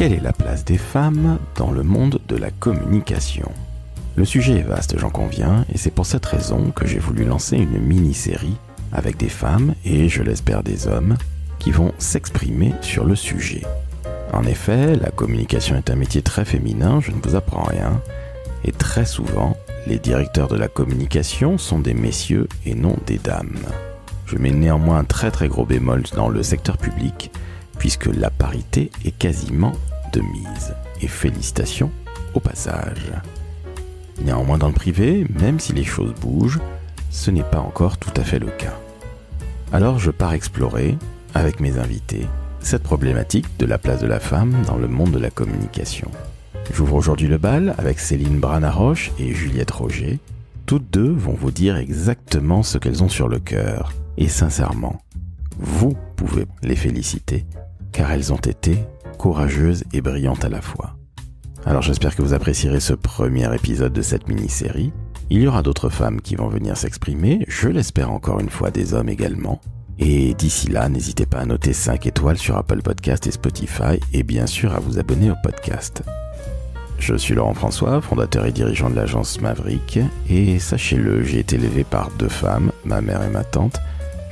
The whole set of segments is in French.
Quelle est la place des femmes dans le monde de la communication ? Le sujet est vaste, j'en conviens, et c'est pour cette raison que j'ai voulu lancer une mini-série avec des femmes, et je l'espère des hommes, qui vont s'exprimer sur le sujet. En effet, la communication est un métier très féminin, je ne vous apprends rien, et très souvent, les directeurs de la communication sont des messieurs et non des dames. Je mets néanmoins un très gros bémol dans le secteur public, puisque la parité est quasiment de mise. Et félicitations au passage. Néanmoins dans le privé, même si les choses bougent, ce n'est pas encore tout à fait le cas. Alors je pars explorer, avec mes invités, cette problématique de la place de la femme dans le monde de la communication. J'ouvre aujourd'hui le bal avec Céline Branaroche et Juliette Roger. Toutes deux vont vous dire exactement ce qu'elles ont sur le cœur. Et sincèrement, vous pouvez les féliciter, car elles ont été courageuses et brillantes à la fois. Alors j'espère que vous apprécierez ce premier épisode de cette mini-série. Il y aura d'autres femmes qui vont venir s'exprimer, je l'espère encore une fois des hommes également. Et d'ici là, n'hésitez pas à noter 5 étoiles sur Apple Podcast et Spotify, et bien sûr à vous abonner au podcast. Je suis Laurent François, fondateur et dirigeant de l'agence Maverick, et sachez-le, j'ai été élevé par 2 femmes, ma mère et ma tante.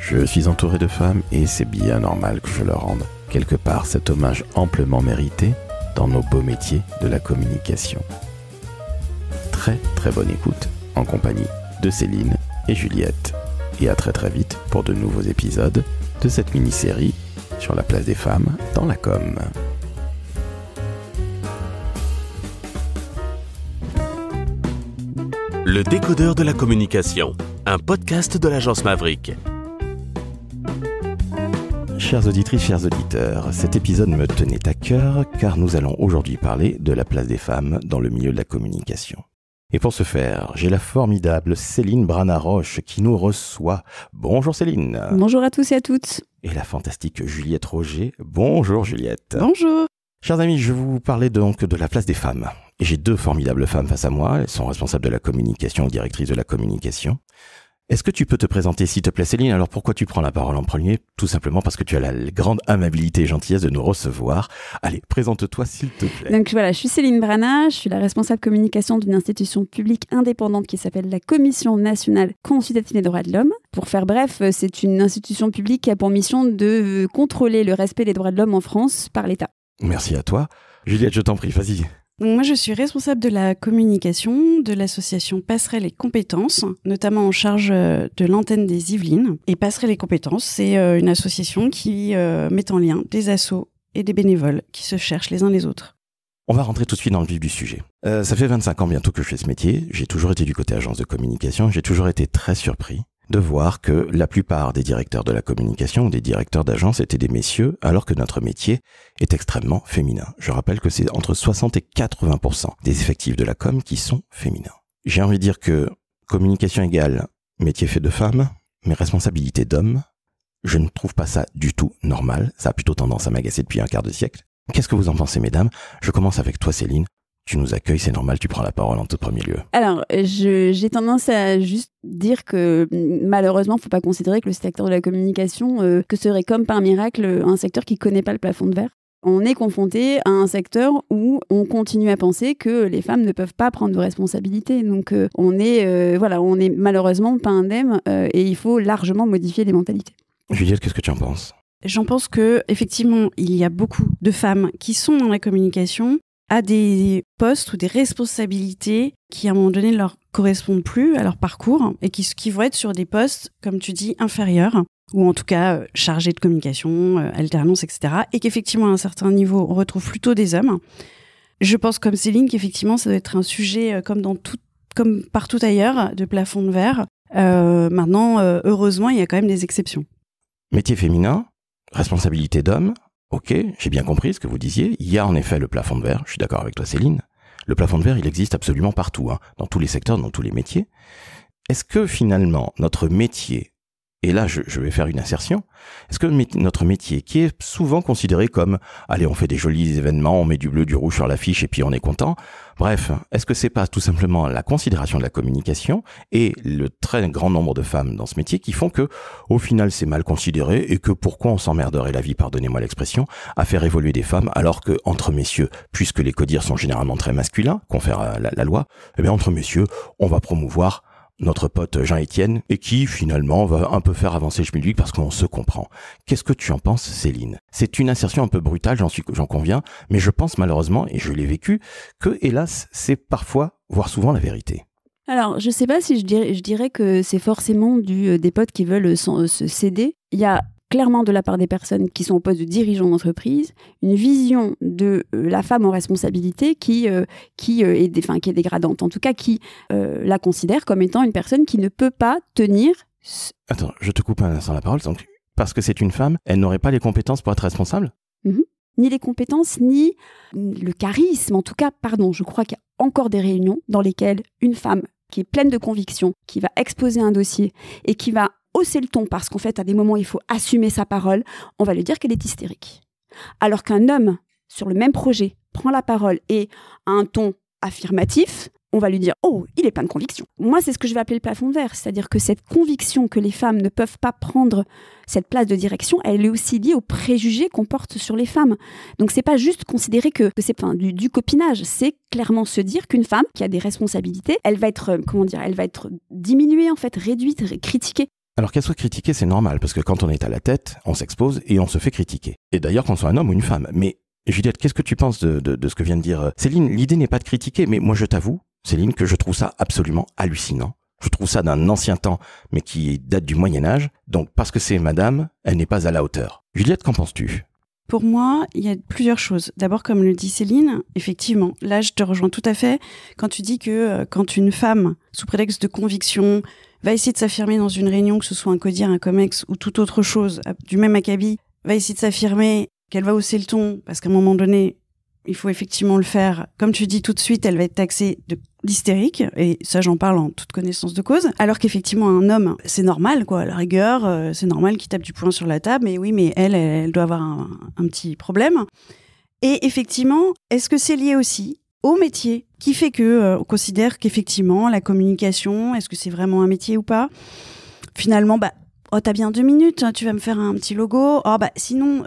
Je suis entouré de femmes et c'est bien normal que je leur rende quelque part cet hommage amplement mérité dans nos beaux métiers de la communication. Très bonne écoute en compagnie de Céline et Juliette. Et à très vite pour de nouveaux épisodes de cette mini-série sur la place des femmes dans la com. Le décodeur de la communication, un podcast de l'agence Maverick. Chères auditrices, chers auditeurs, cet épisode me tenait à cœur car nous allons aujourd'hui parler de la place des femmes dans le milieu de la communication. Et pour ce faire, j'ai la formidable Céline Branaroche qui nous reçoit. Bonjour Céline. Bonjour à tous et à toutes. Et la fantastique Juliette Roger. Bonjour Juliette. Bonjour. Chers amis, je vous parlais donc de la place des femmes. Et j'ai 2 formidables femmes face à moi. Elles sont responsables de la communication ou directrices de la communication. Est-ce que tu peux te présenter, s'il te plaît, Céline ? Alors, pourquoi tu prends la parole en premier ? Tout simplement parce que tu as la grande amabilité et gentillesse de nous recevoir. Allez, présente-toi, s'il te plaît. Donc voilà, je suis Céline Brana, je suis la responsable communication d'une institution publique indépendante qui s'appelle la Commission nationale consultative des droits de l'homme. Pour faire bref, c'est une institution publique qui a pour mission de contrôler le respect des droits de l'homme en France par l'État. Merci à toi. Juliette, je t'en prie, vas-y. Donc moi, je suis responsable de la communication de l'association Passerelle et Compétences, notamment en charge de l'antenne des Yvelines. Et Passerelle et Compétences, c'est une association qui met en lien des assos et des bénévoles qui se cherchent les uns les autres. On va rentrer tout de suite dans le vif du sujet. Ça fait 25 ans bientôt que je fais ce métier. J'ai toujours été du côté agence de communication. J'ai toujours été très surpris de voir que la plupart des directeurs de la communication ou des directeurs d'agence étaient des messieurs, alors que notre métier est extrêmement féminin. Je rappelle que c'est entre 60 et 80% des effectifs de la com qui sont féminins. J'ai envie de dire que communication égale métier fait de femmes, mais responsabilité d'hommes, je ne trouve pas ça du tout normal. Ça a plutôt tendance à m'agacer depuis un quart de siècle. Qu'est-ce que vous en pensez, mesdames ? Je commence avec toi, Céline. Tu nous accueilles, c'est normal, tu prends la parole en tout premier lieu. Alors, j'ai tendance à juste dire que malheureusement, il ne faut pas considérer que le secteur de la communication que serait comme par miracle un secteur qui ne connaît pas le plafond de verre. On est confronté à un secteur où on continue à penser que les femmes ne peuvent pas prendre de responsabilités. Donc, on est malheureusement pas indemne et il faut largement modifier les mentalités. Juliette, qu'est-ce que tu en penses ? J'en pense que effectivement, il y a beaucoup de femmes qui sont dans la communication à des postes ou des responsabilités qui, à un moment donné, ne leur correspondent plus à leur parcours et qui vont être sur des postes, comme tu dis, inférieurs, ou en tout cas chargés de communication, alternance, etc. Et qu'effectivement, à un certain niveau, on retrouve plutôt des hommes. Je pense, comme Céline, qu'effectivement, ça doit être un sujet comme partout ailleurs, de plafond de verre. Maintenant, heureusement, il y a quand même des exceptions. Métier féminin, responsabilité d'homme. Ok, j'ai bien compris ce que vous disiez. Il y a en effet le plafond de verre. Je suis d'accord avec toi, Céline. Le plafond de verre, il existe absolument partout, dans tous les secteurs, dans tous les métiers. Est-ce que finalement, notre métier Et là, je vais faire une insertion. Est-ce que notre métier, qui est souvent considéré comme « allez, on fait des jolis événements, on met du bleu, du rouge sur l'affiche et puis on est content », bref, est-ce que c'est pas tout simplement la considération de la communication et le très grand nombre de femmes dans ce métier qui font que, au final, c'est mal considéré et que pourquoi on s'emmerderait la vie, pardonnez-moi l'expression, à faire évoluer des femmes alors que, entre messieurs, puisque les codires sont généralement très masculins, confère la loi, eh bien, entre messieurs, on va promouvoir notre pote Jean-Étienne, et qui finalement va un peu faire avancer le schmilblick parce qu'on se comprend. Qu'est-ce que tu en penses, Céline ? C'est une insertion un peu brutale, j'en conviens, mais je pense malheureusement, et je l'ai vécu, que hélas, c'est parfois, voire souvent la vérité. Alors, je sais pas si je dirais que c'est forcément des potes qui veulent se céder. Il y a clairement de la part des personnes qui sont au poste de dirigeants d'entreprise, une vision de la femme en responsabilité qui est dégradante. En tout cas, qui la considère comme étant une personne qui ne peut pas tenir... Attends, je te coupe un instant la parole. Donc, parce que c'est une femme, elle n'aurait pas les compétences pour être responsable ? Ni les compétences, ni le charisme. En tout cas, je crois qu'il y a encore des réunions dans lesquelles une femme qui est pleine de conviction, qui va exposer un dossier et qui va hausser le ton parce qu'en fait, à des moments, il faut assumer sa parole, on va lui dire qu'elle est hystérique. Alors qu'un homme, sur le même projet, prend la parole et a un ton affirmatif, on va lui dire « Oh, il est plein de conviction ». Moi, c'est ce que je vais appeler le plafond de verre, c'est-à-dire que cette conviction que les femmes ne peuvent pas prendre cette place de direction, elle est aussi liée aux préjugés qu'on porte sur les femmes. Donc, c'est pas juste considérer que c'est du copinage, c'est clairement se dire qu'une femme qui a des responsabilités, elle va être diminuée, en fait, réduite, critiquée. Alors qu'elle soit critiquée, c'est normal, parce que quand on est à la tête, on s'expose et on se fait critiquer. Et d'ailleurs, qu'on soit un homme ou une femme. Mais Juliette, qu'est-ce que tu penses de ce que vient de dire Céline ? L'idée n'est pas de critiquer, mais moi je t'avoue, Céline, que je trouve ça absolument hallucinant. Je trouve ça d'un ancien temps, mais qui date du Moyen-Âge. Donc, parce que c'est madame, elle n'est pas à la hauteur. Juliette, qu'en penses-tu ? Pour moi, il y a plusieurs choses. D'abord, comme le dit Céline, effectivement, là, je te rejoins tout à fait. Quand tu dis que quand une femme, sous prétexte de conviction, va essayer de s'affirmer dans une réunion, que ce soit un codir, un comex ou toute autre chose, du même acabit, va essayer de s'affirmer, qu'elle va hausser le ton, parce qu'à un moment donné, il faut effectivement le faire. Comme tu dis tout de suite, elle va être taxée d'hystérique, et ça, j'en parle en toute connaissance de cause. Alors qu'effectivement, un homme, c'est normal, quoi, à la rigueur, c'est normal qu'il tape du poing sur la table, mais oui, mais elle doit avoir un petit problème. Et effectivement, est-ce que c'est lié aussi au métier qui fait que on considère qu'effectivement, la communication, est-ce que c'est vraiment un métier ou pas ? Finalement, oh, t'as bien 2 minutes, tu vas me faire un petit logo. Oh, sinon,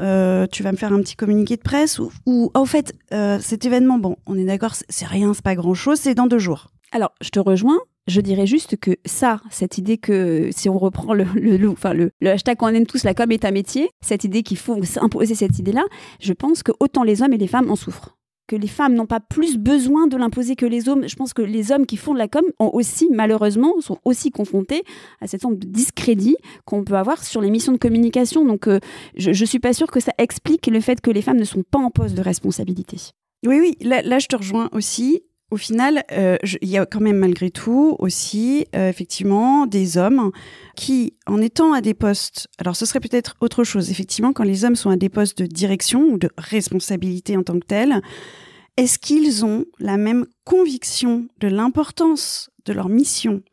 tu vas me faire un petit communiqué de presse. Ou au fait, cet événement, bon, on est d'accord, c'est rien, c'est pas grand-chose, c'est dans 2 jours. Alors, je te rejoins. Je dirais juste que cette idée que, si on reprend le hashtag qu'on aime tous, la com est un métier, cette idée qu'il faut s'imposer cette idée-là, je pense que autant les hommes et les femmes en souffrent. Que les femmes n'ont pas plus besoin de l'imposer que les hommes. Je pense que les hommes qui font de la com sont aussi confrontés à cette forme de discrédit qu'on peut avoir sur les missions de communication. Donc, je suis pas sûre que ça explique le fait que les femmes ne sont pas en poste de responsabilité. Oui, là je te rejoins aussi. Au final, il y a quand même malgré tout aussi, effectivement, des hommes qui, en étant à des postes... Alors, ce serait peut-être autre chose. Effectivement, quand les hommes sont à des postes de direction ou de responsabilité en tant que tels, est-ce qu'ils ont la même conviction de l'importance de leur mission ?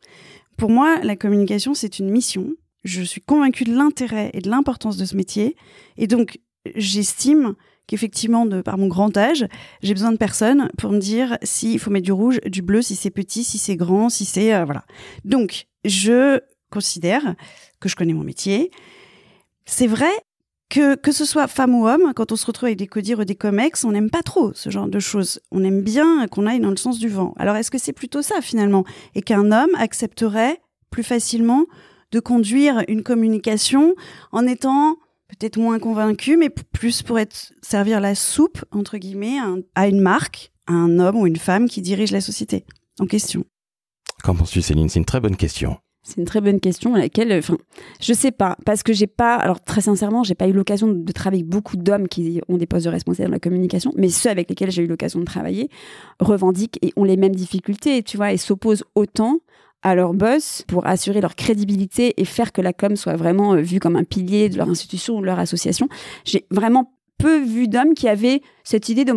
Pour moi, la communication, c'est une mission. Je suis convaincue de l'intérêt et de l'importance de ce métier. Et donc, j'estime qu'effectivement, par mon grand âge, j'ai besoin de personne pour me dire s'il faut mettre du rouge, du bleu, si c'est petit, si c'est grand, si c'est... voilà. Donc, je considère que je connais mon métier. C'est vrai que ce soit femme ou homme, quand on se retrouve avec des codires ou des comex, on n'aime pas trop ce genre de choses. On aime bien qu'on aille dans le sens du vent. Alors, est-ce que c'est plutôt ça, finalement ? Et qu'un homme accepterait plus facilement de conduire une communication en étant... peut-être moins convaincu, mais plus pour servir la soupe, entre guillemets, à une marque, à un homme ou une femme qui dirige la société en question. Qu'en penses-tu, Céline ? C'est une très bonne question. C'est une très bonne question à laquelle, je sais pas, parce que très sincèrement, j'ai pas eu l'occasion de travailler avec beaucoup d'hommes qui ont des postes de responsable dans la communication, mais ceux avec lesquels j'ai eu l'occasion de travailler revendiquent et ont les mêmes difficultés, tu vois, et s'opposent autant à leur boss pour assurer leur crédibilité et faire que la com soit vraiment vue comme un pilier de leur institution ou de leur association. J'ai vraiment peu vu d'hommes qui avaient cette idée de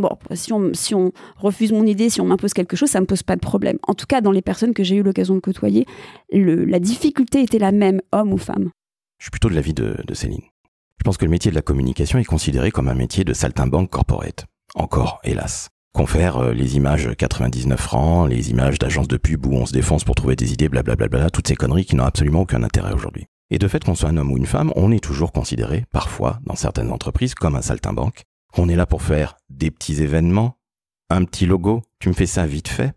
si on refuse mon idée, si on m'impose quelque chose, ça me pose pas de problème. En tout cas, dans les personnes que j'ai eu l'occasion de côtoyer, la difficulté était la même, homme ou femme. Je suis plutôt de l'avis de Céline. Je pense que le métier de la communication est considéré comme un métier de saltimbanque corporate. Encore, hélas. Qu'on faire les images 99 francs, les images d'agences de pub où on se défonce pour trouver des idées, blablabla, toutes ces conneries qui n'ont absolument aucun intérêt aujourd'hui. Et de fait, qu'on soit un homme ou une femme, on est toujours considéré, parfois, dans certaines entreprises, comme un saltimbanque. On est là pour faire des petits événements, un petit logo, tu me fais ça vite fait.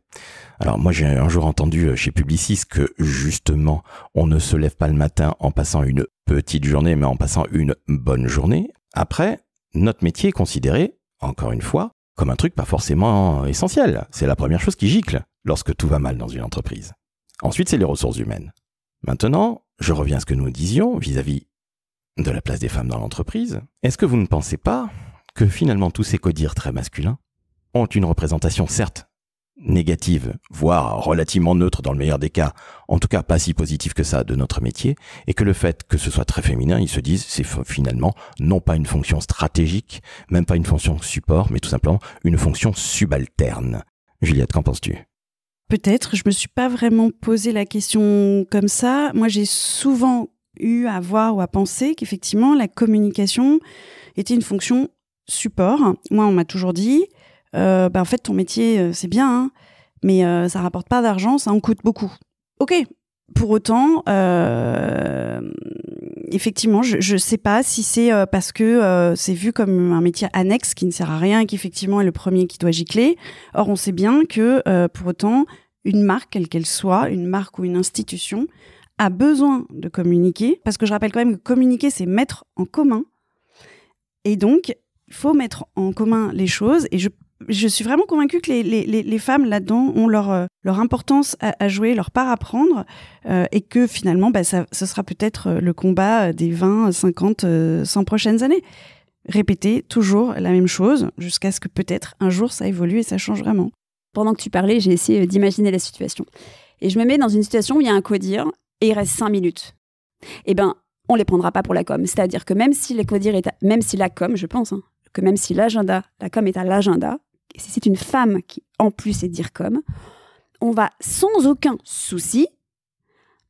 Alors moi j'ai un jour entendu chez Publicis que justement on ne se lève pas le matin en passant une petite journée mais en passant une bonne journée. Après, notre métier est considéré, encore une fois, comme un truc pas forcément essentiel. C'est la première chose qui gicle lorsque tout va mal dans une entreprise. Ensuite c'est les ressources humaines. Maintenant, je reviens à ce que nous disions vis-à-vis de la place des femmes dans l'entreprise. Est-ce que vous ne pensez pas que finalement tous ces codires très masculins ont une représentation certes négative, voire relativement neutre dans le meilleur des cas, en tout cas pas si positive que ça de notre métier, et que le fait que ce soit très féminin, ils se disent c'est finalement non pas une fonction stratégique, même pas une fonction support, mais tout simplement une fonction subalterne. Juliette, qu'en penses-tu ? Peut-être, je me suis pas vraiment posé la question comme ça. Moi, j'ai souvent eu à voir ou à penser qu'effectivement, la communication était une fonction support. Moi, on m'a toujours dit, en fait, ton métier, c'est bien, hein, mais ça rapporte pas d'argent, ça en coûte beaucoup. Ok. Pour autant, effectivement, je sais pas si c'est parce que c'est vu comme un métier annexe qui ne sert à rien et qu'effectivement est le premier qui doit gicler. Or, on sait bien que pour autant, une marque, quelle qu'elle soit, une marque ou une institution, a besoin de communiquer. Parce que je rappelle quand même que communiquer, c'est mettre en commun. Et donc, il faut mettre en commun les choses. Et je suis vraiment convaincue que les femmes là-dedans ont leur importance à jouer, leur part à prendre, et que finalement, ce sera peut-être le combat des 20, 50, 100 prochaines années. Répéter toujours la même chose jusqu'à ce que peut-être un jour ça évolue et ça change vraiment. Pendant que tu parlais, j'ai essayé d'imaginer la situation. Et je me mets dans une situation où il y a un codir et il reste 5 minutes. Eh ben, on les prendra pas pour la com. C'est-à-dire que même si les codires même si la com, je pense, que même si la com est à l'agenda, et si c'est une femme qui, en plus, est dire com, on va sans aucun souci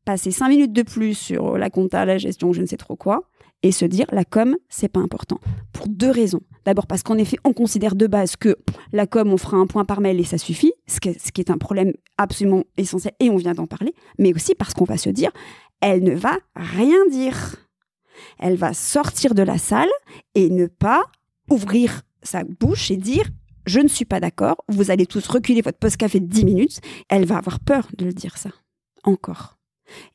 passer 5 minutes de plus sur la compta, la gestion, je ne sais trop quoi, et se dire la com, c'est pas important. Pour 2 raisons. D'abord parce qu'en effet, on considère de base que la com, on fera un point par mail et ça suffit, ce qui est un problème absolument essentiel, et on vient d'en parler, mais aussi parce qu'on va se dire, elle ne va rien dire. Elle va sortir de la salle et ne pas ouvrir sa bouche et dire « Je ne suis pas d'accord, vous allez tous reculer votre pause café de 10 minutes ». Elle va avoir peur de le dire ça, encore.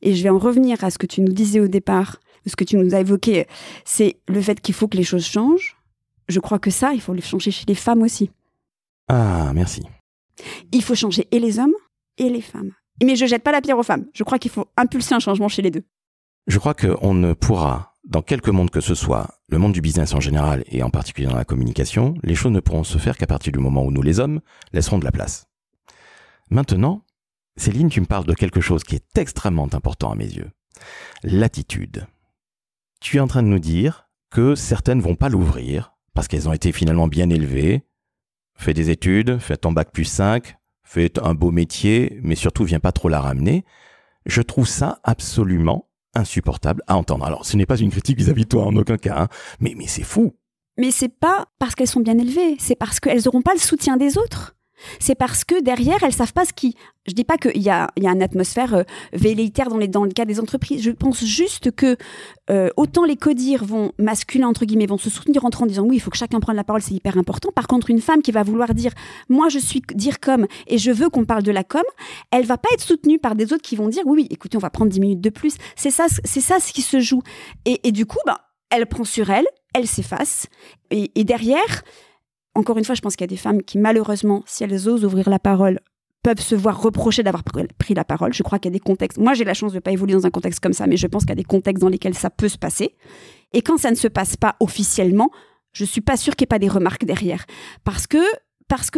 Et je vais en revenir à ce que tu nous disais au départ, ce que tu nous as évoqué, c'est le fait qu'il faut que les choses changent. Je crois que ça, il faut le changer chez les femmes aussi. Ah, merci. Il faut changer et les hommes et les femmes. Mais je jette pas la pierre aux femmes. Je crois qu'il faut impulser un changement chez les deux. Je crois qu'on ne pourra, dans quelque monde que ce soit, le monde du business en général et en particulier dans la communication, les choses ne pourront se faire qu'à partir du moment où nous, les hommes, laisserons de la place. Maintenant, Céline, tu me parles de quelque chose qui est extrêmement important à mes yeux. L'attitude. Tu es en train de nous dire que certaines vont pas l'ouvrir parce qu'elles ont été finalement bien élevées. Fais des études, fais ton bac plus 5, fais un beau métier, mais surtout viens pas trop la ramener. Je trouve ça absolument insupportable à entendre. Alors, ce n'est pas une critique vis-à-vis de toi en aucun cas, hein, mais c'est fou. Mais c'est pas parce qu'elles sont bien élevées, c'est parce qu'elles auront pas le soutien des autres. C'est parce que derrière, elles savent pas ce qui... Je dis pas qu'il y a une atmosphère velléitaire dans le cas des entreprises. Je pense juste que autant les codires masculins, entre guillemets, vont se soutenir entre en disant oui, il faut que chacun prenne la parole, c'est hyper important. Par contre, une femme qui va vouloir dire moi, je suis dire com et je veux qu'on parle de la com, elle va pas être soutenue par des autres qui vont dire oui, écoutez, on va prendre 10 minutes de plus. C'est ça ce qui se joue. Et du coup, elle prend sur elle s'efface. Et derrière... Encore une fois, je pense qu'il y a des femmes qui, malheureusement, si elles osent ouvrir la parole, peuvent se voir reprocher d'avoir pris la parole. Je crois qu'il y a des contextes... Moi, j'ai la chance de ne pas évoluer dans un contexte comme ça, mais je pense qu'il y a des contextes dans lesquels ça peut se passer. Et quand ça ne se passe pas officiellement, je ne suis pas sûre qu'il n'y ait pas des remarques derrière. Parce que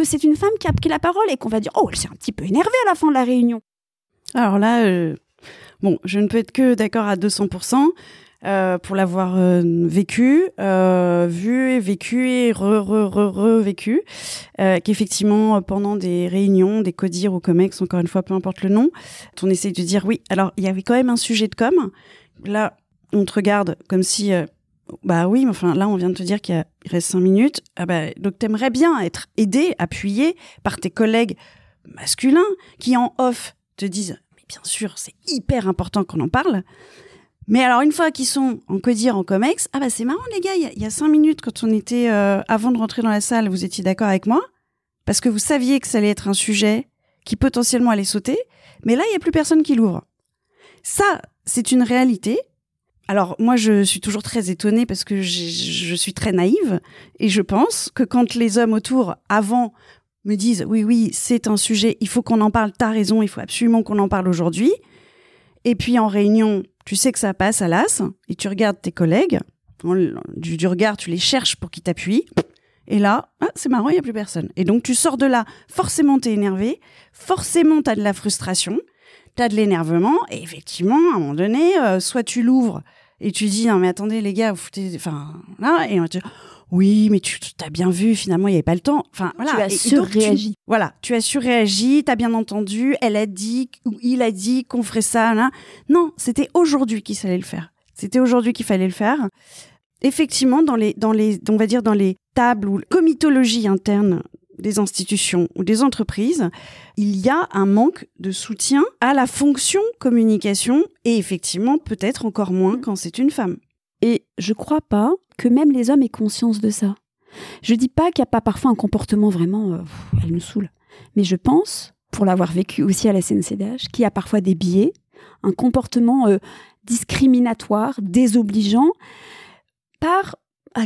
c'est une femme qui a pris la parole et qu'on va dire « Oh, elle s'est un petit peu énervée à la fin de la réunion ». Alors là, je ne peux être que d'accord à 200%. Pour l'avoir vécu, vu et vécu et revécu, qu'effectivement, pendant des réunions, des codires ou comex, encore une fois, peu importe le nom, on essaye de dire oui. Alors, il y avait quand même un sujet de com. Là, on te regarde comme si, bah oui, mais enfin là, on vient de te dire qu'il reste 5 minutes. Ah bah, donc, t'aimerais bien être aidé, appuyé par tes collègues masculins qui, en off, te disent « Mais bien sûr, c'est hyper important qu'on en parle. » Mais alors, une fois qu'ils sont en codir, en comex, ah bah c'est marrant les gars, il y a 5 minutes, quand on était, avant de rentrer dans la salle, vous étiez d'accord avec moi parce que vous saviez que ça allait être un sujet qui potentiellement allait sauter, mais là, il n'y a plus personne qui l'ouvre. Ça, c'est une réalité. Alors, moi, je suis toujours très étonnée parce que je suis très naïve et je pense que quand les hommes autour, avant, me disent « Oui, c'est un sujet, il faut qu'on en parle, t'as raison, il faut absolument qu'on en parle aujourd'hui », et puis en réunion, tu sais que ça passe à l'as, et tu regardes tes collègues, du regard, tu les cherches pour qu'ils t'appuient, et là, c'est marrant, il n'y a plus personne. Et donc, tu sors de là, forcément, t'es énervé, forcément, t'as de la frustration, t'as de l'énervement, et effectivement, à un moment donné, soit tu l'ouvres, et tu dis « Non, mais attendez, les gars, vous foutez... » Enfin, là, et on te dit « Oui, mais tu t'as bien vu, finalement, il n'y avait pas le temps. » Enfin, voilà. Tu as surréagi. Voilà, tu as surréagi, t'as bien entendu, elle a dit, ou il a dit qu'on ferait ça, là. Non, c'était aujourd'hui qu'il fallait le faire. C'était aujourd'hui qu'il fallait le faire. Effectivement, on va dire dans les tables ou comitologie interne des institutions ou des entreprises, il y a un manque de soutien à la fonction communication et effectivement, peut-être encore moins quand c'est une femme. Et je crois pas que même les hommes aient conscience de ça. Je dis pas qu'il n'y a pas parfois un comportement vraiment, elle nous saoule. Mais je pense, pour l'avoir vécu aussi à la CNCDH, qu'il y a parfois des biais, un comportement discriminatoire, désobligeant, par,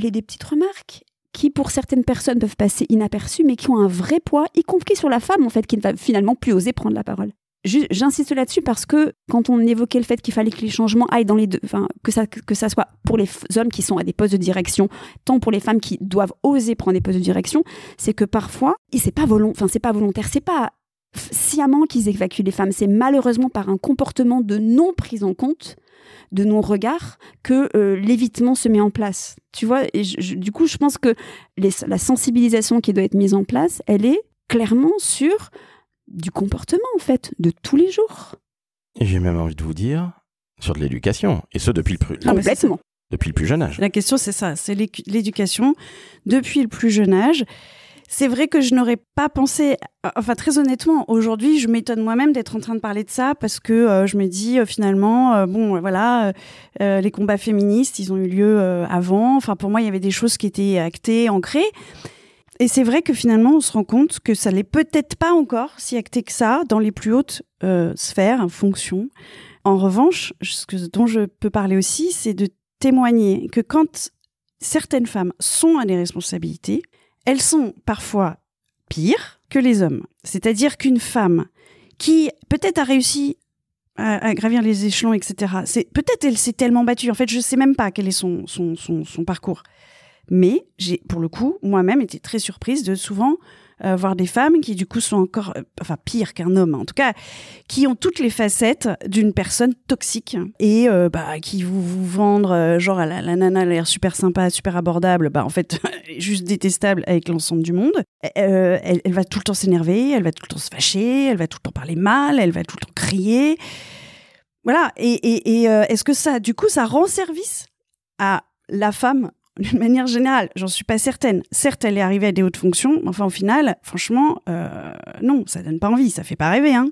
des petites remarques qui, pour certaines personnes, peuvent passer inaperçues, mais qui ont un vrai poids, y compris sur la femme, en fait, qui ne va finalement plus oser prendre la parole. J'insiste là-dessus parce que quand on évoquait le fait qu'il fallait que les changements aillent dans les deux, enfin que ça soit pour les hommes qui sont à des postes de direction, tant pour les femmes qui doivent oser prendre des postes de direction, c'est que parfois, c'est pas volontaire, c'est pas sciemment qu'ils évacuent les femmes, c'est malheureusement par un comportement de non prise en compte de non-regard que l'évitement se met en place. Tu vois, et du coup, je pense que la sensibilisation qui doit être mise en place, elle est clairement sur du comportement, en fait, de tous les jours. Et j'ai même envie de vous dire, sur de l'éducation, et ce depuis depuis le plus jeune âge. La question, c'est ça, c'est l'éducation depuis le plus jeune âge. C'est vrai que je n'aurais pas pensé, enfin très honnêtement, aujourd'hui, je m'étonne moi-même d'être en train de parler de ça parce que je me dis finalement, les combats féministes, ils ont eu lieu avant. Enfin, pour moi, il y avait des choses qui étaient actées, ancrées. Et c'est vrai que finalement, on se rend compte que ça l'est peut-être pas encore si acté que ça dans les plus hautes sphères, fonctions. En revanche, ce dont je peux parler aussi, c'est de témoigner que quand certaines femmes sont à des responsabilités, elles sont parfois pires que les hommes. C'est-à-dire qu'une femme qui peut-être a réussi à gravir les échelons, etc., peut-être elle s'est tellement battue. En fait, je ne sais même pas quel est son parcours. Mais j'ai, pour le coup, moi-même été très surprise de souvent voir des femmes qui, du coup, sont encore, pire qu'un homme, en tout cas, qui ont toutes les facettes d'une personne toxique et qui vous vendent, genre, la nana a l'air super sympa, super abordable, en fait, juste détestable avec l'ensemble du monde. Elle va tout le temps s'énerver, elle va tout le temps se fâcher, elle va tout le temps parler mal, elle va tout le temps crier. Voilà. Et est-ce que ça, du coup, ça rend service à la femme d'une manière générale? J'en suis pas certaine. Certes, elle est arrivée à des hautes fonctions, mais enfin, au final, franchement, non, ça donne pas envie, ça fait pas rêver, hein.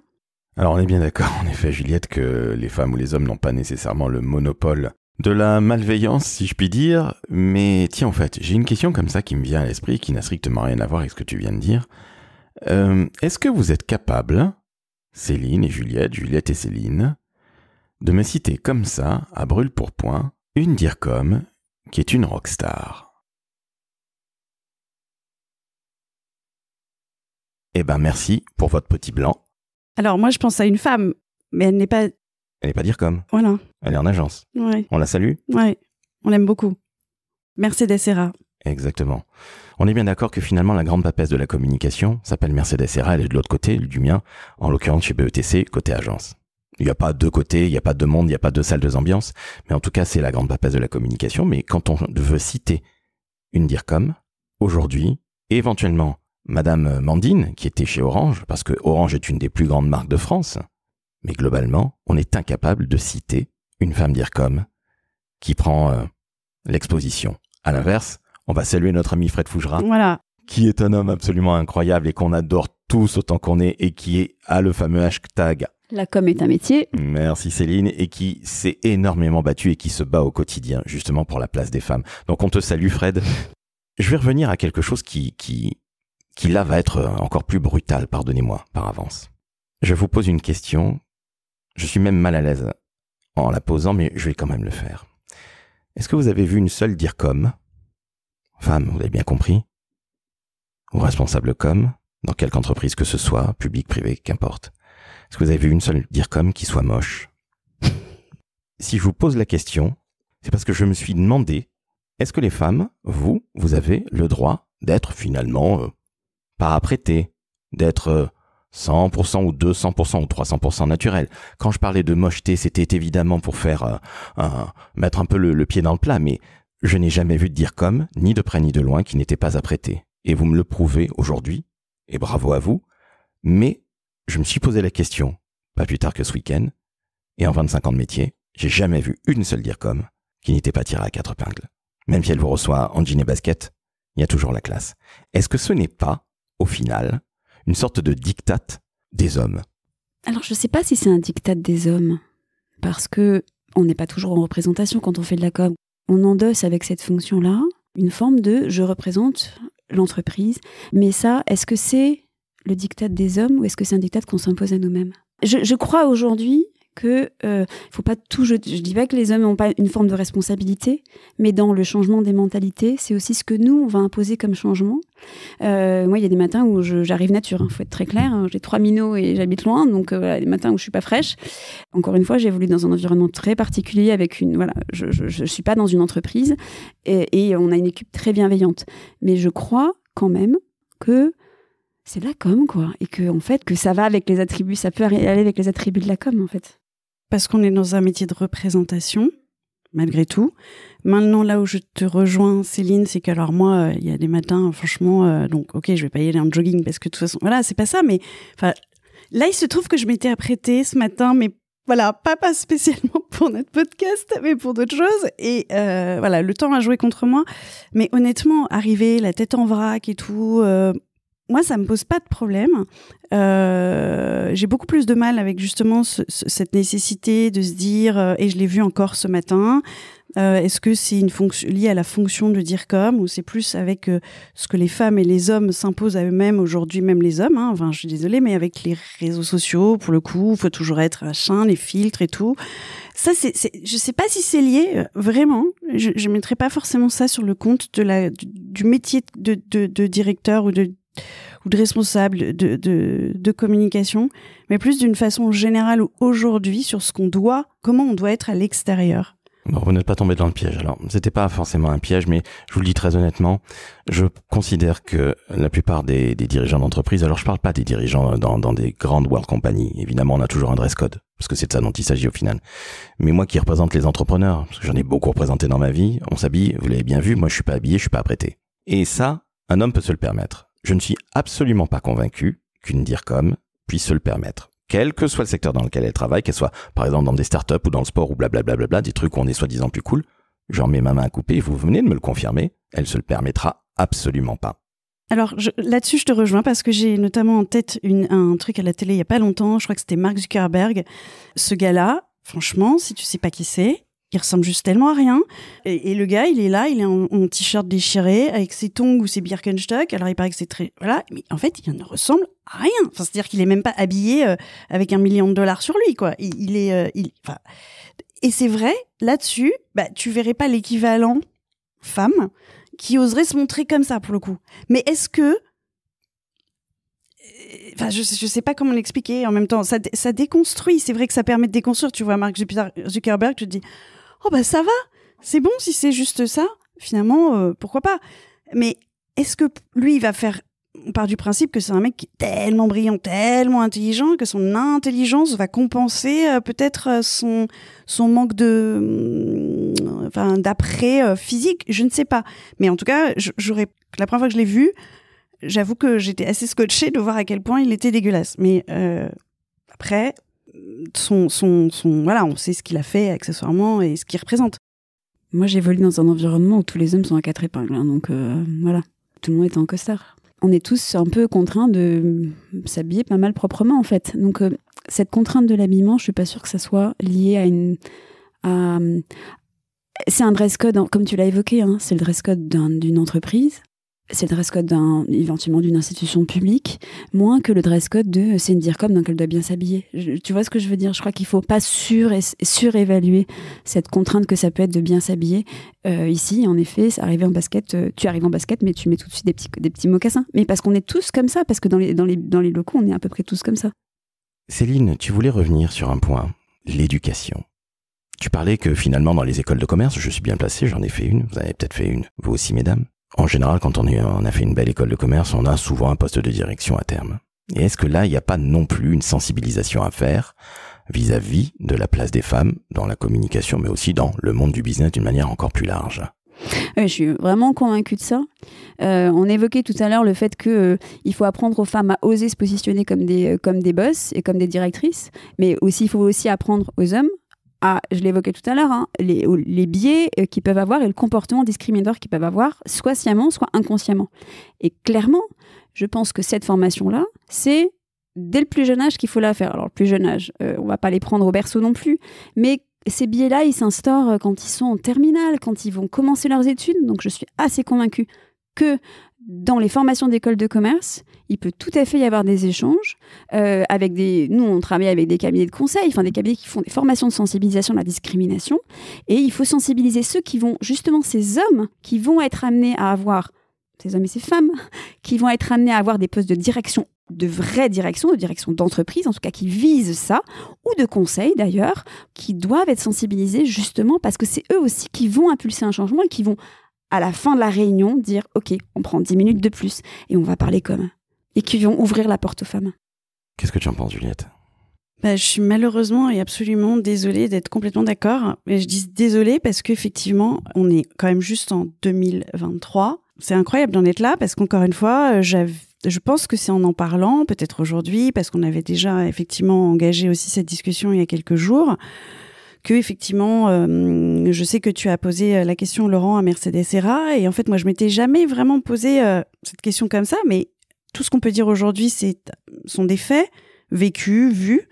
Alors, on est bien d'accord, en effet, Juliette, que les femmes ou les hommes n'ont pas nécessairement le monopole de la malveillance, si je puis dire. Mais tiens, en fait, j'ai une question comme ça qui me vient à l'esprit, qui n'a strictement rien à voir avec ce que tu viens de dire. Est-ce que vous êtes capables, Céline et Juliette et Céline, de me citer comme ça, à brûle-pourpoint, une DIRCOM qui est une rockstar? Eh ben merci pour votre petit blanc. Alors moi je pense à une femme, mais elle n'est pas... Elle n'est pas DIRCOM. Voilà. Elle est en agence. Ouais. On la salue? Ouais, on l'aime beaucoup. Mercedes Serra. Exactement. On est bien d'accord que finalement la grande papesse de la communication s'appelle Mercedes Serra, elle est de l'autre côté, du mien, en l'occurrence chez BETC, côté agence. Il n'y a pas deux côtés, il n'y a pas deux mondes, il n'y a pas deux salles, deux ambiances, mais en tout cas, c'est la grande papesse de la communication. Mais quand on veut citer une DIRCOM, aujourd'hui, éventuellement, Madame Mandine, qui était chez Orange, parce que Orange est une des plus grandes marques de France, mais globalement, on est incapable de citer une femme DIRCOM qui prend l'exposition. À l'inverse, on va saluer notre ami Fred Fougerat, Voilà. qui est un homme absolument incroyable et qu'on adore tous autant qu'on est et qui a le fameux hashtag La com est un métier. Merci Céline, et qui s'est énormément battu et qui se bat au quotidien justement pour la place des femmes. Donc on te salue Fred. Je vais revenir à quelque chose qui là va être encore plus brutal, pardonnez-moi par avance. Je vous pose une question, je suis même mal à l'aise en la posant, mais je vais quand même le faire. Est-ce que vous avez vu une seule dire com, femme, vous avez bien compris, ou responsable com, dans quelque entreprise que ce soit, publique, privée, qu'importe. Est-ce que vous avez vu une seule dire com qui soit moche? Si je vous pose la question, c'est parce que je me suis demandé, est-ce que les femmes, vous avez le droit d'être finalement pas apprêtées, d'être 100% ou 200% ou 300% naturel. Quand je parlais de mocheté, c'était évidemment pour faire mettre un peu le pied dans le plat, mais je n'ai jamais vu de dire comme, ni de près ni de loin, qui n'était pas apprêté. Et vous me le prouvez aujourd'hui, et bravo à vous, mais je me suis posé la question, pas plus tard que ce week-end, et en 25 ans de métier, j'ai jamais vu une seule dire comme qui n'était pas tirée à 4 épingles. Même si elle vous reçoit en jean et basket, il y a toujours la classe. Est-ce que ce n'est pas, au final, une sorte de diktat des hommes? Alors, je ne sais pas si c'est un diktat des hommes, parce que on n'est pas toujours en représentation quand on fait de la com. On endosse avec cette fonction-là une forme de « je représente l'entreprise ». Mais ça, est-ce que c'est le diktat des hommes ou est-ce que c'est un diktat qu'on s'impose à nous-mêmes ? Je crois aujourd'hui que faut pas tout. Je dis pas que les hommes n'ont pas une forme de responsabilité, mais dans le changement des mentalités, c'est aussi ce que nous on va imposer comme changement. Moi, il y a des matins où j'arrive nature. Faut être très clair. Hein, j'ai 3 minots et j'habite loin, donc voilà, des matins où je suis pas fraîche. Encore une fois, j'ai évolué dans un environnement très particulier avec une. Voilà, je suis pas dans une entreprise et on a une équipe très bienveillante. Mais je crois quand même que c'est de la com, quoi, et que en fait que ça va avec les attributs. Ça peut aller avec les attributs de la com, en fait. Parce qu'on est dans un métier de représentation, malgré tout. Maintenant, là où je te rejoins, Céline, c'est qu'alors moi, il y a des matins, franchement, donc ok, je vais pas y aller en jogging parce que de toute façon, voilà, c'est pas ça, mais enfin, là, il se trouve que je m'étais apprêtée ce matin, mais voilà, pas spécialement pour notre podcast, mais pour d'autres choses. Et voilà, le temps a joué contre moi. Mais honnêtement, arriver la tête en vrac et tout... moi, ça me pose pas de problème. J'ai beaucoup plus de mal avec justement cette nécessité de se dire, et je l'ai vu encore ce matin, est-ce que c'est une fonction liée à la fonction de dire comme, ou c'est plus avec ce que les femmes et les hommes s'imposent à eux-mêmes aujourd'hui, même les hommes. Hein, enfin, je suis désolée, mais avec les réseaux sociaux, pour le coup, il faut toujours être machin, les filtres et tout. Ça, je sais pas si c'est lié vraiment. Je mettrais pas forcément ça sur le compte du métier de directeur ou de responsable de communication, mais plus d'une façon générale aujourd'hui sur comment on doit être à l'extérieur. Bon, vous n'êtes pas tombé dans le piège. Alors, c'était pas forcément un piège, mais je vous le dis très honnêtement, je considère que la plupart des dirigeants d'entreprise, alors je parle pas des dirigeants dans des grandes world companies, évidemment on a toujours un dress code, parce que c'est de ça dont il s'agit au final. Mais moi qui représente les entrepreneurs, parce que j'en ai beaucoup représenté dans ma vie, on s'habille, vous l'avez bien vu, moi je suis pas habillé, je suis pas apprêté. Et ça, un homme peut se le permettre. Je ne suis absolument pas convaincu qu'une DIRCOM puisse se le permettre. Quel que soit le secteur dans lequel elle travaille, qu'elle soit par exemple dans des startups ou dans le sport ou blablabla, des trucs où on est soi-disant plus cool, j'en mets ma main à couper et vous venez de me le confirmer, elle se le permettra absolument pas. Alors là-dessus, je te rejoins parce que j'ai notamment en tête un truc à la télé il y a pas longtemps, je crois que c'était Mark Zuckerberg. Ce gars-là, franchement, si tu sais pas qui c'est, il ressemble juste tellement à rien. Et le gars, il est là, il est en t-shirt déchiré, avec ses tongs ou ses Birkenstock. Alors, il paraît que c'est très... Voilà. Mais en fait, il ne ressemble à rien. Enfin, c'est-à-dire qu'il est même pas habillé avec $1 million sur lui, quoi. Enfin... Et c'est vrai, là-dessus, tu verrais pas l'équivalent femme qui oserait se montrer comme ça, pour le coup. Mais est-ce que... Enfin, je sais pas comment l'expliquer. En même temps, ça déconstruit. C'est vrai que ça permet de déconstruire. Tu vois, Mark Zuckerberg, tu te dis... Oh ça va, c'est bon si c'est juste ça, finalement, pourquoi pas. Mais est-ce que lui, il va faire... On part du principe que c'est un mec qui est tellement brillant, tellement intelligent, que son intelligence va compenser peut-être son manque d'après physique, je ne sais pas. Mais en tout cas, la première fois que je l'ai vu, j'avoue que j'étais assez scotchée de voir à quel point il était dégueulasse. Mais après... voilà, on sait ce qu'il a fait accessoirement et ce qu'il représente. Moi, j'évolue dans un environnement où tous les hommes sont à 4 épingles. Hein, donc voilà, tout le monde est en costard. On est tous un peu contraints de s'habiller pas mal proprement, en fait. Donc cette contrainte de l'habillement, je suis pas sûre que ça soit lié à c'est un dress code, comme tu l'as évoqué, hein, c'est le dress code d'une entreprise. C'est le dress code éventuellement d'une institution publique, moins que le dress code de c'est une DIRCOM, donc elle doit bien s'habiller. Tu vois ce que je veux dire? Je crois qu'il ne faut pas surévaluer cette contrainte que ça peut être de bien s'habiller. Ici, en effet, arriver en basket, tu arrives en basket, mais tu mets tout de suite des petits mocassins. Mais parce qu'on est tous comme ça, parce que dans les locaux, on est à peu près tous comme ça. Céline, tu voulais revenir sur un point, l'éducation. Tu parlais que finalement, dans les écoles de commerce, je suis bien placé, j'en ai fait une, vous en avez peut-être fait une, vous aussi, mesdames. En général, quand on a fait une belle école de commerce, on a souvent un poste de direction à terme. Et est-ce que là, il n'y a pas non plus une sensibilisation à faire vis-à-vis de la place des femmes dans la communication, mais aussi dans le monde du business d'une manière encore plus large? Je suis vraiment convaincue de ça. On évoquait tout à l'heure le fait qu'il faut apprendre aux femmes à oser se positionner comme des boss et comme des directrices, mais aussi il faut aussi apprendre aux hommes je l'évoquais tout à l'heure, hein, les biais qu'ils peuvent avoir et le comportement discriminatoire qu'ils peuvent avoir, soit sciemment, soit inconsciemment. Et clairement, je pense que cette formation-là, c'est dès le plus jeune âge qu'il faut la faire. Alors, le plus jeune âge, on ne va pas les prendre au berceau non plus, mais ces biais-là, ils s'instaurent quand ils sont en terminale, quand ils vont commencer leurs études. Donc, je suis assez convaincue que dans les formations d'école de commerce, il peut tout à fait y avoir des échanges avec nous, on travaille avec des cabinets de conseil, des cabinets qui font des formations de sensibilisation à la discrimination. Et il faut sensibiliser ces hommes qui vont être amenés à avoir, ces hommes et ces femmes, qui vont être amenés à avoir des postes de direction, de vraie direction, de direction d'entreprise, en tout cas qui visent ça, ou de conseil d'ailleurs, qui doivent être sensibilisés justement parce que c'est eux aussi qui vont impulser un changement et qui vont, à la fin de la réunion, dire « Ok, on prend 10 minutes de plus et on va parler comme ». Et qui vont ouvrir la porte aux femmes. Qu'est-ce que tu en penses, Juliette? Je suis malheureusement et absolument désolée d'être complètement d'accord. Et je dis désolée parce qu'effectivement, on est quand même juste en 2023. C'est incroyable d'en être là parce qu'encore une fois, je pense que c'est en parlant, peut-être aujourd'hui, parce qu'on avait déjà effectivement engagé aussi cette discussion il y a quelques jours, que effectivement, je sais que tu as posé la question, Laurent, à Mercedes Serra. Et en fait, moi, je m'étais jamais vraiment posé cette question comme ça, mais tout ce qu'on peut dire aujourd'hui, sont des faits vécus, vus.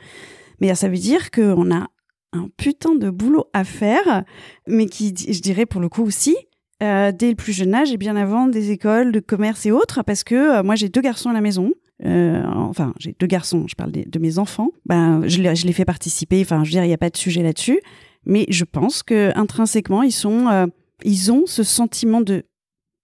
Mais ça veut dire qu'on a un putain de boulot à faire, mais qui, je dirais pour le coup aussi, dès le plus jeune âge et bien avant des écoles de commerce et autres, parce que moi, j'ai 2 garçons à la maison. J'ai 2 garçons, je parle de mes enfants. Je les fais participer, je veux dire, il n'y a pas de sujet là-dessus. Mais je pense qu'intrinsèquement, ils ont ce sentiment de...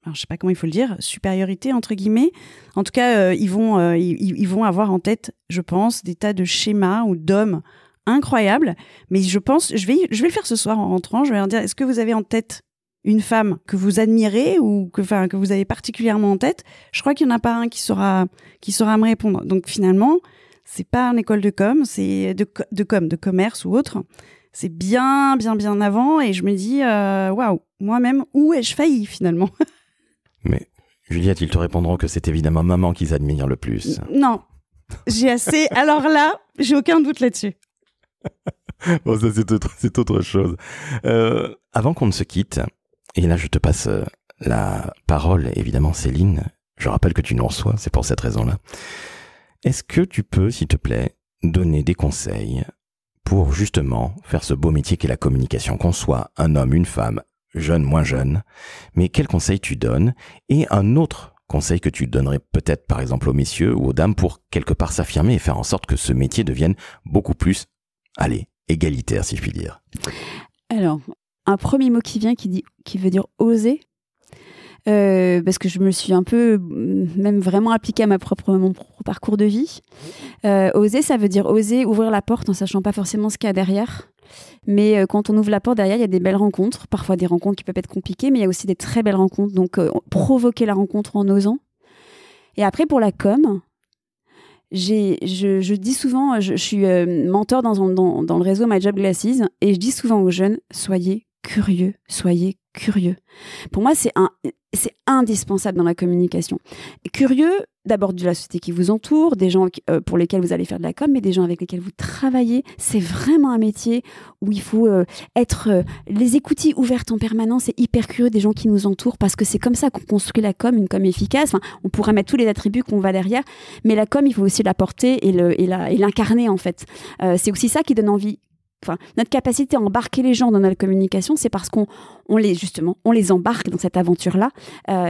Alors, je sais pas comment il faut le dire, supériorité entre guillemets. En tout cas, ils vont avoir en tête, je pense, des tas de schémas ou d'hommes incroyables. Mais je pense, je vais le faire ce soir en rentrant. Je vais leur dire, est-ce que vous avez en tête une femme que vous admirez ou que vous avez particulièrement en tête? Je crois qu'il y en a pas un qui saura me répondre. Donc finalement, c'est pas une école de com, c'est de commerce ou autre. C'est bien avant. Et je me dis, waouh, moi-même, où ai-je failli finalement? Mais Juliette, ils te répondront que c'est évidemment maman qu'ils admirent le plus. Non, j'ai assez... Alors là, j'ai aucun doute là-dessus. Bon, ça c'est autre chose. Avant qu'on ne se quitte, et là je te passe la parole, évidemment Céline, je rappelle que tu nous reçois, c'est pour cette raison-là. Est-ce que tu peux, s'il te plaît, donner des conseils pour justement faire ce beau métier qu'est la communication, qu'on soit un homme, une femme, jeune, moins jeune, mais quel conseil tu donnes? Et un autre conseil que tu donnerais peut-être par exemple aux messieurs ou aux dames pour quelque part s'affirmer et faire en sorte que ce métier devienne beaucoup plus, égalitaire si je puis dire. Alors, un premier mot qui vient qui veut dire oser, parce que je me suis un peu même vraiment appliquée à mon propre parcours de vie. Oser, ça veut dire oser ouvrir la porte en sachant pas forcément ce qu'il y a derrière. Mais quand on ouvre la porte derrière, il y a des belles rencontres, parfois des rencontres qui peuvent être compliquées, mais il y a aussi des très belles rencontres. Donc, provoquer la rencontre en osant. Et après, pour la com, je dis souvent, je suis mentor dans le réseau My Job Glasses, et je dis souvent aux jeunes, soyez curieux. Pour moi, c'est indispensable dans la communication. Curieux, d'abord de la société qui vous entoure, des gens pour lesquels vous allez faire de la com, mais des gens avec lesquels vous travaillez. C'est vraiment un métier où il faut être les écoutilles ouvertes en permanence et hyper curieux des gens qui nous entourent, parce que c'est comme ça qu'on construit la com, une com efficace. Enfin, on pourrait mettre tous les attributs qu'on va derrière, mais la com, il faut aussi la porter et l'incarner, en fait. C'est aussi ça qui donne envie. Enfin, notre capacité à embarquer les gens dans notre communication, c'est parce qu'on les embarque dans cette aventure-là.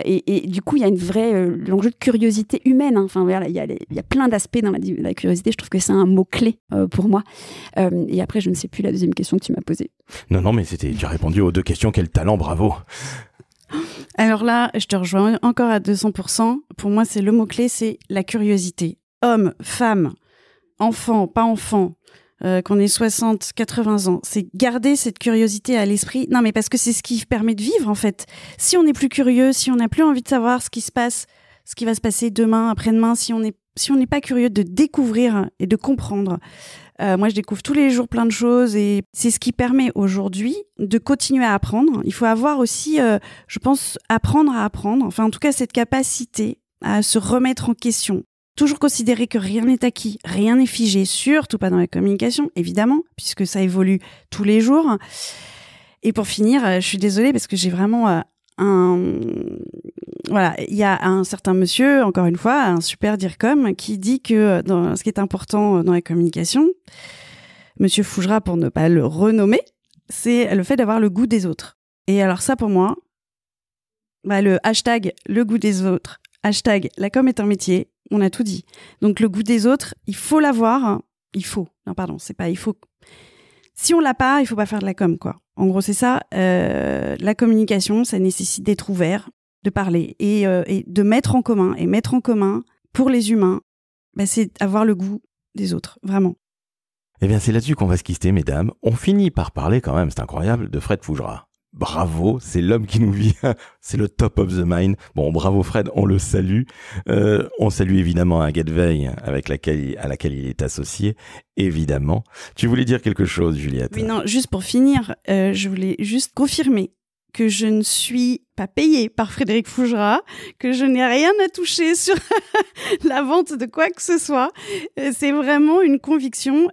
Et du coup, il y a une vraie l'enjeu de curiosité humaine. Hein. Enfin, voilà, il y a plein d'aspects dans la curiosité. Je trouve que c'est un mot-clé pour moi. Et après, je ne sais plus la deuxième question que tu m'as posée. Non, mais tu as répondu aux 2 questions. Quel talent, bravo. Alors là, je te rejoins encore à 200%. Pour moi, c'est le mot-clé, c'est la curiosité. Homme, femme, enfant, pas enfant. Qu'on ait 60, 80 ans, c'est garder cette curiosité à l'esprit. Non, mais parce que c'est ce qui permet de vivre, en fait. Si on n'est plus curieux, si on n'a plus envie de savoir ce qui se passe, ce qui va se passer demain, après-demain, si on n'est pas curieux de découvrir et de comprendre. Moi, je découvre tous les jours plein de choses et c'est ce qui permet aujourd'hui de continuer à apprendre. Il faut avoir aussi, je pense, apprendre à apprendre. Enfin, en tout cas, cette capacité à se remettre en question. Toujours considérer que rien n'est acquis, rien n'est figé, surtout pas dans la communication, évidemment, puisque ça évolue tous les jours. Et pour finir, je suis désolée parce que j'ai vraiment Voilà, il y a un certain monsieur, encore une fois, un super DIRCOM, qui dit que dans ce qui est important dans la communication, monsieur Fougera, pour ne pas le renommer, c'est le fait d'avoir le goût des autres. Et alors ça, pour moi, le hashtag le goût des autres, hashtag la com est un métier, on a tout dit. Donc le goût des autres, il faut l'avoir. Il faut. Si on l'a pas, il faut pas faire de la com, quoi. En gros, c'est ça. La communication, ça nécessite d'être ouvert, de parler et de mettre en commun. Et mettre en commun, pour les humains, c'est avoir le goût des autres, vraiment. Eh bien, c'est là-dessus qu'on va se quitter, mesdames. On finit par parler quand même, c'est incroyable, de Fred Fougera. Bravo, c'est l'homme qui nous vient, c'est le top of the mind. Bon, bravo Fred, on le salue. On salue évidemment Agathe-Veil à laquelle il est associé, évidemment. Tu voulais dire quelque chose, Juliette? Oui, non, juste pour finir, je voulais juste confirmer que je ne suis pas payée par Frédéric Fougera, que je n'ai rien à toucher sur la vente de quoi que ce soit. C'est vraiment une conviction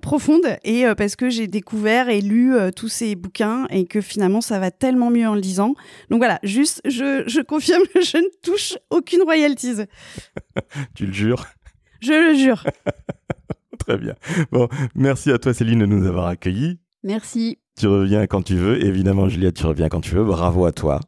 profonde et parce que j'ai découvert et lu tous ces bouquins et que finalement ça va tellement mieux en le lisant. Donc voilà, juste je confirme que je ne touche aucune royalties. Tu le jures? Je le jure. Très bien. Bon, merci à toi Céline de nous avoir accueillis. Merci. Tu reviens quand tu veux. Évidemment, Juliette, tu reviens quand tu veux. Bravo à toi.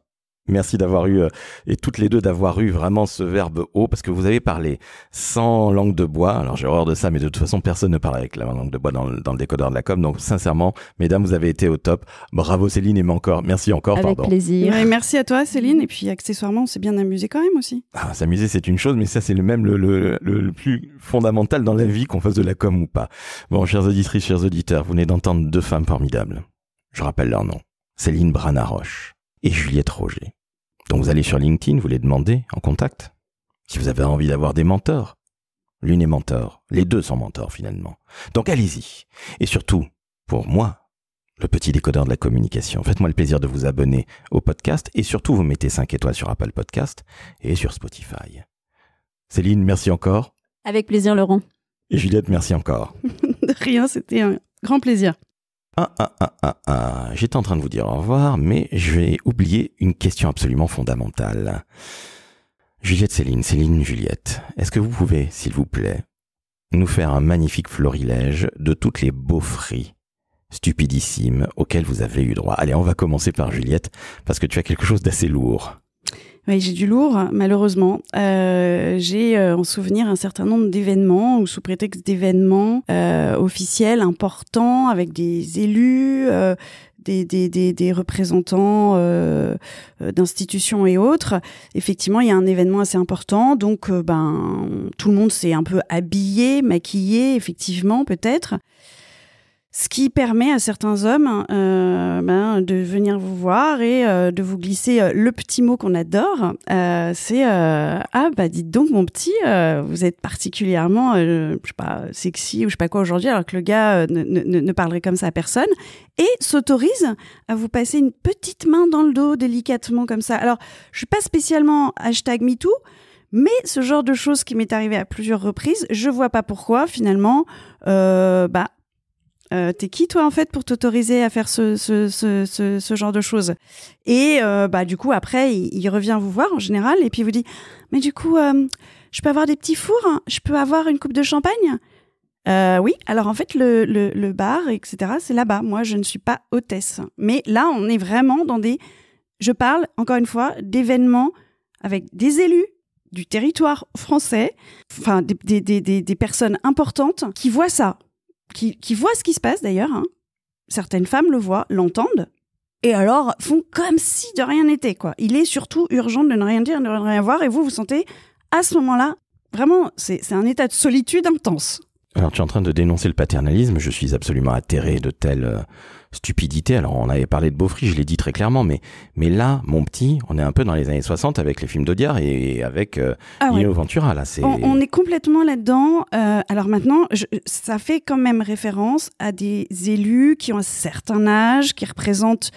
Merci d'avoir eu, et toutes les deux, d'avoir eu vraiment ce verbe haut, parce que vous avez parlé sans langue de bois. Alors, j'ai horreur de ça, mais de toute façon, personne ne parle avec la langue de bois dans le décodeur de la com. Donc, sincèrement, mesdames, vous avez été au top. Bravo Céline et merci encore. Avec plaisir. Ouais, merci à toi Céline. Et puis, accessoirement, on s'est bien amusé quand même aussi. Ah, s'amuser, c'est une chose, mais ça, c'est le plus fondamental dans la vie, qu'on fasse de la com ou pas. Bon, chères auditrices, chers auditeurs, vous venez d'entendre 2 femmes formidables. Je rappelle leur nom. Céline Branaroche et Juliette Roger. Donc vous allez sur LinkedIn, vous les demandez en contact. Si vous avez envie d'avoir des mentors. L'une est mentor, les 2 sont mentors finalement. Donc allez-y. Et surtout, pour moi, le petit décodeur de la communication, faites-moi le plaisir de vous abonner au podcast et surtout vous mettez 5 étoiles sur Apple Podcast et sur Spotify. Céline, merci encore. Avec plaisir Laurent. Et Juliette, merci encore. De rien, c'était un grand plaisir. J'étais en train de vous dire au revoir, mais je vais oublier une question absolument fondamentale. Juliette, Céline, Juliette, est-ce que vous pouvez, s'il vous plaît, nous faire un magnifique florilège de toutes les beaufries stupidissimes auxquelles vous avez eu droit? Allez, on va commencer par Juliette, parce que tu as quelque chose d'assez lourd. Oui, j'ai du lourd, malheureusement. J'ai en souvenir un certain nombre d'événements, ou sous prétexte d'événements officiels, importants, avec des élus, des représentants d'institutions et autres. Effectivement, il y a un événement assez important, donc tout le monde s'est un peu habillé, maquillé, effectivement, peut-être. Ce qui permet à certains hommes de venir vous voir et de vous glisser le petit mot qu'on adore, c'est dites donc mon petit, vous êtes particulièrement, je sais pas, sexy ou je sais pas quoi aujourd'hui, alors que le gars ne parlerait comme ça à personne, et s'autorise à vous passer une petite main dans le dos délicatement comme ça. Alors, je suis pas spécialement #MeToo, mais ce genre de choses qui m'est arrivé à plusieurs reprises, je vois pas pourquoi finalement, t'es qui toi en fait pour t'autoriser à faire ce genre de choses? Et du coup après il revient vous voir en général et puis il vous dit mais du coup je peux avoir des petits fours, hein, je peux avoir une coupe de champagne? Oui, alors en fait le bar etc c'est là-bas. Moi je ne suis pas hôtesse, mais là on est vraiment je parle encore une fois d'événements avec des élus du territoire français, enfin des personnes importantes qui voient ça. Qui voient ce qui se passe d'ailleurs, hein. Certaines femmes le voient, l'entendent, et alors font comme si de rien n'était, quoi. Il est surtout urgent de ne rien dire, de ne rien voir, et vous sentez, à ce moment-là, vraiment, c'est un état de solitude intense. Alors tu es en train de dénoncer le paternalisme, je suis absolument atterré de telle stupidité. Alors on avait parlé de Beaufry, je l'ai dit très clairement, mais là, mon petit, on est un peu dans les années 60 avec les films d'Audiard et avec Nino Ventura. Là, on est complètement là-dedans. Alors maintenant, ça fait quand même référence à des élus qui ont un certain âge, qui représentent,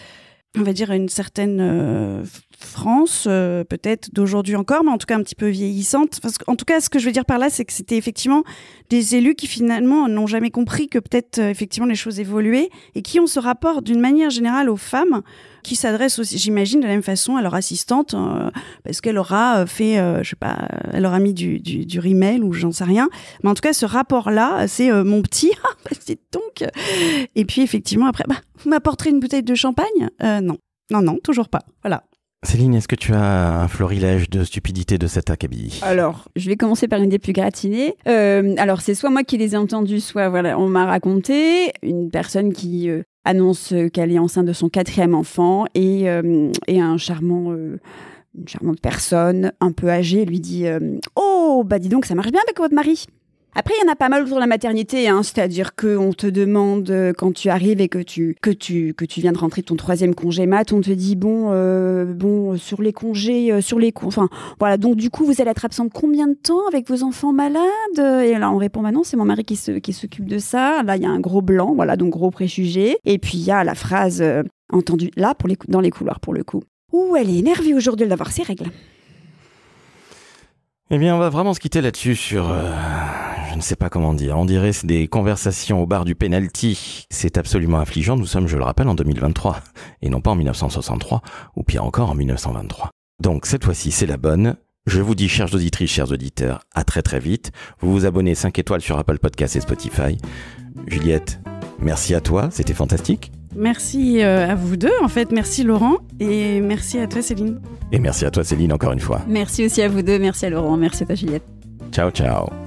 on va dire, une certaine France, peut-être d'aujourd'hui encore, mais en tout cas un petit peu vieillissante. Parce qu'en tout cas, ce que je veux dire par là, c'est que c'était effectivement des élus qui finalement n'ont jamais compris que peut-être effectivement les choses évoluaient et qui ont ce rapport d'une manière générale aux femmes, qui s'adressent aussi, j'imagine, de la même façon à leur assistante, parce qu'elle aura fait, je sais pas, elle aura mis du rimel ou j'en sais rien. Mais en tout cas, ce rapport-là, c'est mon petit, c'est donc. Et puis effectivement, après, vous m'apporterez une bouteille de champagne? Non, toujours pas. Voilà. Céline, est-ce que tu as un florilège de stupidité de cet acabit? Alors, je vais commencer par une des plus gratinées. Alors, c'est soit moi qui les ai entendues, soit voilà, on m'a raconté une personne qui annonce qu'elle est enceinte de son 4e enfant et une charmante personne un peu âgée lui dit oh, dis donc, ça marche bien avec votre mari. Après, il y en a pas mal autour de la maternité, hein, c'est-à-dire qu'on te demande, quand tu arrives et que tu viens de rentrer de ton 3e congé mat, on te dit, sur les congés, enfin, voilà, donc du coup, vous allez être absente combien de temps avec vos enfants malades? Et là, on répond, non, c'est mon mari qui s'occupe de ça. Là, il y a un gros blanc, voilà, donc gros préjugé. Et puis, il y a la phrase entendue là, dans les couloirs, pour le coup. Ouh, elle est énervée aujourd'hui d'avoir ses règles. Eh bien, on va vraiment se quitter là-dessus sur... je ne sais pas comment dire. On dirait c'est des conversations au bar du penalty. C'est absolument affligeant. Nous sommes, je le rappelle, en 2023. Et non pas en 1963. Ou pire encore, en 1923. Donc, cette fois-ci, c'est la bonne. Je vous dis, chères auditrices, chers auditeurs, à très très vite. Vous vous abonnez 5 étoiles sur Apple Podcasts et Spotify. Juliette, merci à toi. C'était fantastique. Merci à vous deux, en fait. Merci Laurent. Et merci à toi, Céline. Et merci à toi, Céline, encore une fois. Merci aussi à vous deux. Merci à Laurent. Merci à toi, Juliette. Ciao, ciao.